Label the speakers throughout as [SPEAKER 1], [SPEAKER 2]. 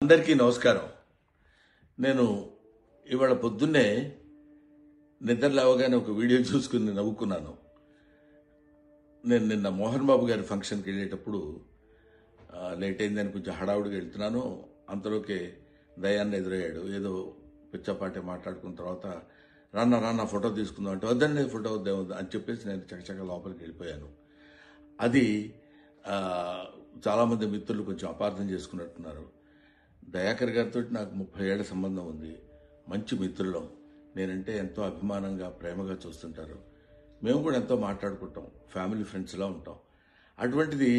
[SPEAKER 1] అందరికీ నమస్కారం. నేను ఇవాళ పొద్దున్నే నిద్ర లేవగానే ఒక వీడియో చూసుకుని నవ్వుకున్నాను. నేను నిన్న మోహన్ బాబు గారి ఫంక్షన్కి వెళ్ళేటప్పుడు లేట్ అయిందని కొంచెం హడావుడిగా వెళ్తున్నాను. అంతలోకే దయాన్ని ఎదురయ్యాడు. ఏదో పిచ్చపాటే మాట్లాడుకున్న తర్వాత రాన్న ఫోటో తీసుకుందాం అంటే వద్దండి ఫోటో వద్దే అని చెప్పేసి నేను చకచక లోపలికి వెళ్ళిపోయాను. అది చాలామంది మిత్రులు కొంచెం అపార్థం చేసుకున్నట్టున్నారు. దయాకర్ గారితో నాకు 30 ఏళ్ల సంబంధం ఉంది. మంచి మిత్రులం. నేనంటే ఎంతో అభిమానంగా ప్రేమగా చూస్తుంటారు. మేము కూడా ఎంతో మాట్లాడుకుంటాం. ఫ్యామిలీ ఫ్రెండ్స్లా ఉంటాం. అటువంటిది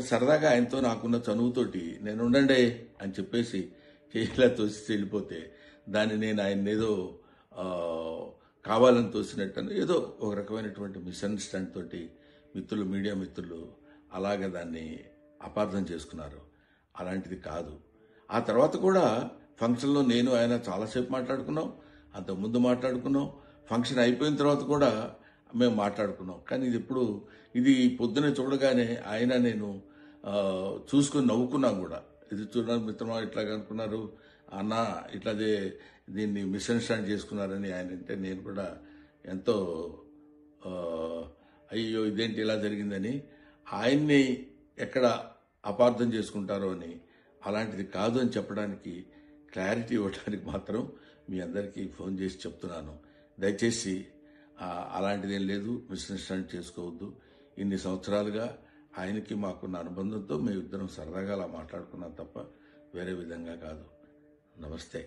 [SPEAKER 1] సరదాగా ఆయనతో నాకున్న చనువుతోటి నేను ఉండండి అని చెప్పేసి చేయిలా తోసి వెళ్ళిపోతే దాన్ని నేను ఆయన ఏదో కావాలని తోసినట్టు ఏదో ఒక రకమైనటువంటి మిస్అండర్స్టాండ్ తోటి మిత్రులు, మీడియా మిత్రులు అలాగే దాన్ని అపార్థం చేసుకున్నారు. అలాంటిది కాదు. ఆ తర్వాత కూడా ఫంక్షన్లో నేను ఆయన చాలాసేపు మాట్లాడుకున్నాం. అంతకుముందు మాట్లాడుకున్నాం. ఫంక్షన్ అయిపోయిన తర్వాత కూడా మేము మాట్లాడుకున్నాం. కానీ ఇది పొద్దునే చూడగానే ఆయన నేను చూసుకుని నవ్వుకున్నాం కూడా. ఇది చూడడానికి మిత్రమా ఇట్లాగా అనుకున్నారు అన్న ఇట్లాదే దీన్ని మిస్అండర్స్టాండ్ చేసుకున్నారని ఆయన అంటే నేను కూడా ఎంతో అయ్యో ఇదేంటి ఇలా జరిగిందని ఆయన్ని ఎక్కడ అపార్థం చేసుకుంటారో అని అలాంటిది కాదు అని చెప్పడానికి క్లారిటీ ఇవ్వడానికి మాత్రం మీ అందరికీ ఫోన్ చేసి చెప్తున్నాను. దయచేసి అలాంటిదేం లేదు, మిస్అండర్స్టాండ్ చేసుకోవద్దు. ఇన్ని సంవత్సరాలుగా ఆయనకి మాకున్న అనుబంధంతో మేము ఇద్దరం సరదాగా అలా మాట్లాడుకున్నాం తప్ప వేరే విధంగా కాదు. నమస్తే.